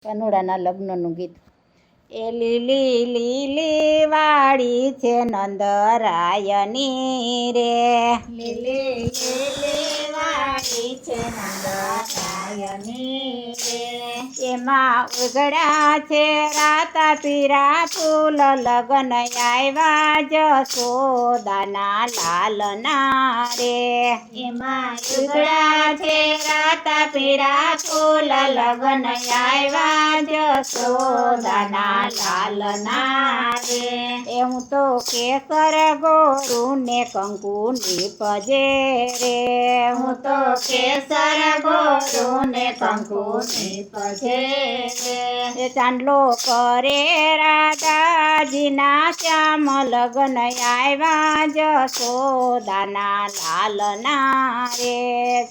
કનુડાના લગ્નનું ગીત. એ લીલી લીલી વાડી છે નંદરાયની રે, લીલી લીલી વાડી છે નંદરાયની રે, એમાં ઉગડ્યા છે રાતા પીરા ફૂલ, લગ્ન આવ્યા જશોદાના લાલના રે. એમાં ઉગડ્યા છે રાતા પીળા ફૂલ, લગ્ન આવ્યા જશોદાના લાલના રે. એ હું તો કેસર ગોરું ને કંકુ નીપજે રે, હું તો કેસર ગોરું ને કંકુ નીપજે રે. એ ચાંદલો કરે રાધાજીના શ્યામ, લગ્ન આવ્યા જશોદાના લાલના રે.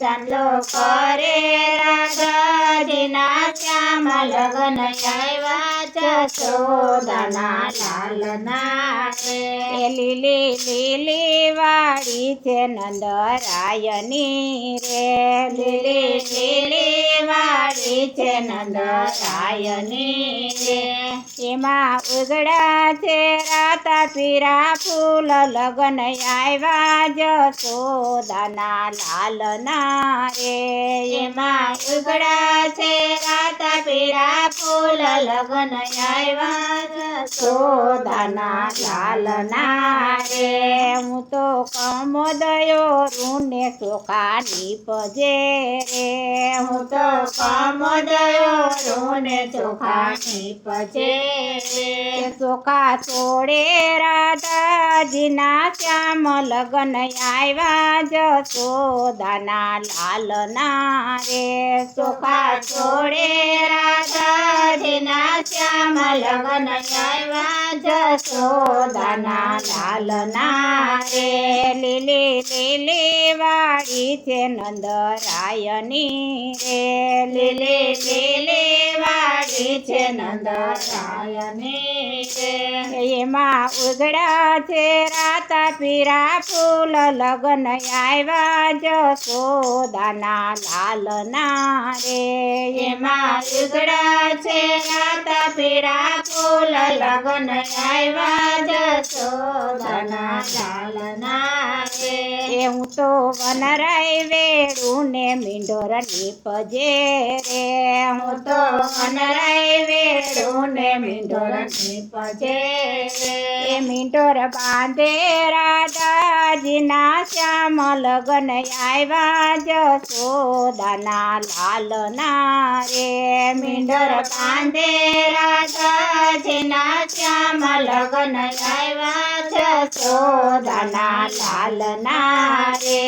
ચાંદલો કરે રાધાજીના શ્યામ, લગ્ન આવ્યા જશોદાના લાલના રે. એ લીલી લીલી વાડી છે નંદરાયની રે, લીલી લીલી વાડી છે નંદરાયની રે. એમાં ઉગડ્યા છે રાતા પીરા ફૂલ, લગ્ન આવ્યા જશોદાના લાલના રે. એમાં ઉગડ્યા છે રાતા પીળા ફૂલ, લગ્ન આવ્યા જશોદાના લાલના રે. હું તો કમોદયો રૂને ચોખા નીપજે રે, હું તો કમોદયો રૂને ચોખા નીપજે રે. ચોખા છોડે રાધાજીના શ્યામ, લગ્ન આવ્યા જશોદાના લાલના રે. ચોખા છોડે રાધાજીના શ્યામ, લગ્ન આવ્યા જશોદાના લાલના રે. લીલી લીલી વાડી છે નંદરાયની રે, લીલી લીલી વાડી છે નંદરાયની રે. એમાં ઉગડ્યા છે રાતા પીરા ફૂલ, લગ્ન આવ્યા જશોદાના લાલના રે. એમાં ઉગડ્યા છે રાતા પીળા ફૂલ, લગ્ન આવ્યા જશોદાના લાલના રે. એ હું તો વનરાય વેડું ને મીંઢોર નીપજે રે, હું તો વનરાય વેડું ને મીંઢોર નીપજે રે. એ મીંઢોર બાંધે રાધાજીના શ્યામ, લગ્ન આવ્યા જશોદાના લાલના રે. મીંઢોર બાંધે રાધાજીના શ્યામ, લગ્ન આવ્યા જશોદાના લાલના રે.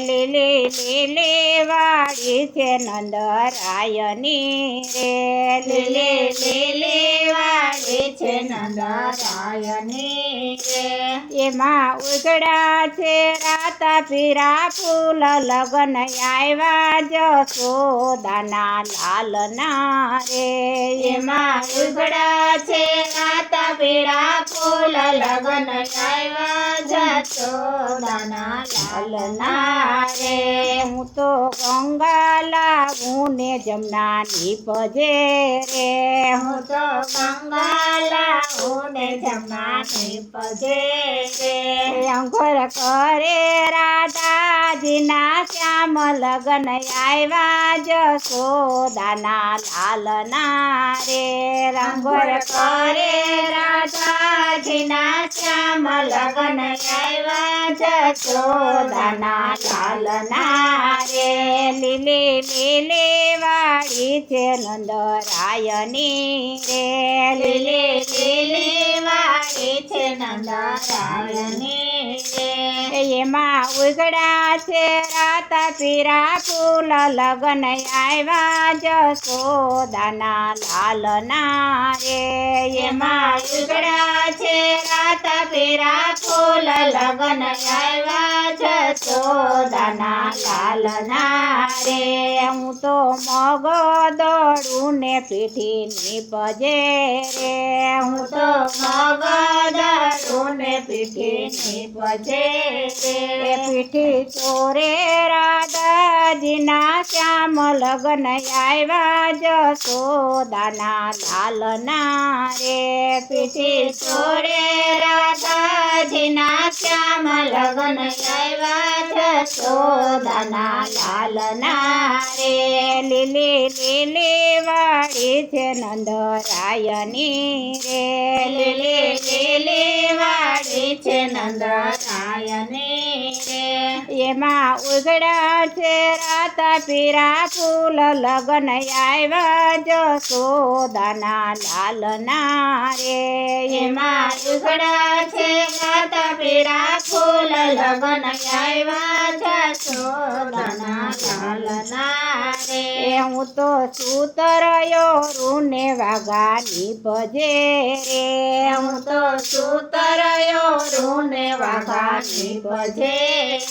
લીલી લીલી વાડી છે નંદરાયની રે, લીલી લીલી વાડી છે નંદરાયની રે. એમાં ઉગડ્યા છે રાતા પીરા ફૂલ, લગ્ન આવ્યા જશોદાના લાલના રે. એમાં ઉગડ્યા છે રાતા પીળા ફૂલ, લગ્ન આવ્યા જશોદાના લાલના રે. હું તો ગંગા લાગું ને જમના નીપજે રે, હું તો ગંગા લાવું ને જમના નીપજે રે. અંગોર કરે રાધાજીના શ્યામ, લગ્ન આવ્યા જશોદાના લાલના રે. રંગોર કરે રાધાજીના શ્યામ, લગ્ન આવ્યા જશોદાના લાલના રે. લીલી લીલી વાડી છે નંદરાયની રે, લીલી લીલી વાડી છે નંદરાયની રે. એમાં ઉગડ્યા છે રાતા પીરા ફૂલ, લગ્ન આવ્યા જશોદાના લાલના રે. એમાં ઉગડ્યા છે રાતા પીળા ફૂલ, લગ્ન આવ્યા જશોદાના લાલના લાલના રે હું તો મગ દોડું ને પીઠી નીપજે રે હું તો મગદડું ને પીઠી નીપજે રે પીઠી ચોરે રાધાજીના શ્યામ લગ્ન આવ્યા જશોદાના લાલના રે પીઠી છોડે રાધાજીના શ્યામ લગ્ન આવ્યા જશોદાના લાલના રે લીલી લીલી વાળી છે નંદરાયની રે લીલી લીલી વાડી છે નંદરાયની રે એમાં ઉગડ્યા છે રાતા પીરા ફૂલ લગ્ન આવ્યા જશોદાના લાલના રે એમાં ઉઘડા છે ગાતા પીળા ફૂલ લગ્ન આવ્યા જશોદાના લાલના રે હું તો સૂતરયો રૂને વાઘાની ભજે રે હું તો સૂતરયો રૂને વાઘાની ભજે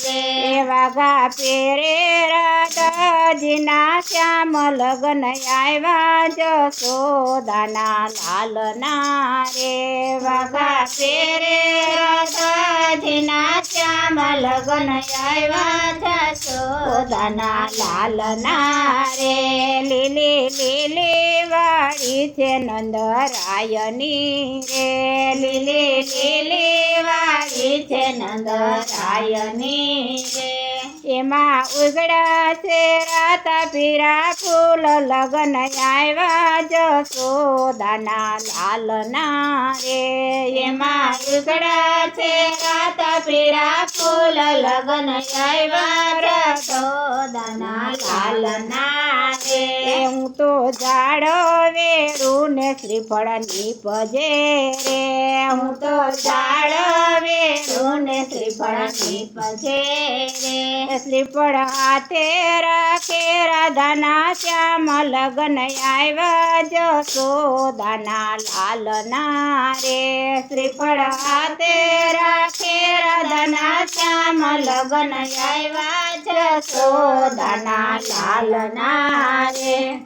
રે વાઘા પેરે રાધાજીના શ્યામ લગ્ન આવ્યા જશોદાના લાલના રે વાઘા પેરે રાધાજીના શ્યામ લગ્ન આવ્યા જશોદાના લાલના રે લીલી લીલી વાળી છે નંદરાયની રે લીલી લીલી વાડી છે નંદરાયની રે એમાં ઉગડ્યા છે રાતા પીરા ફૂલ લગ્ન આવ્યા જશોદાના લાલના રે એમાં ઉઘડા છે રાતા પીળા ફૂલ લગ્ન આવ્યા જશોદાના લાલના રે હું તો ઝાડ વેરું ને શ્રીફળ નીપજે રે હું તો ઝાડ વેરું ને શ્રીફળ નીપજે રે શ્રીફળ હાથે રાખે રાધાના શ્યામ લગ્ન આવ્યા જશોદાના લાલના રે શ્રીફળ હાથે રાખે રાધાના શ્યામ લગ્ન આવ્યા જશોદાના લાલના રે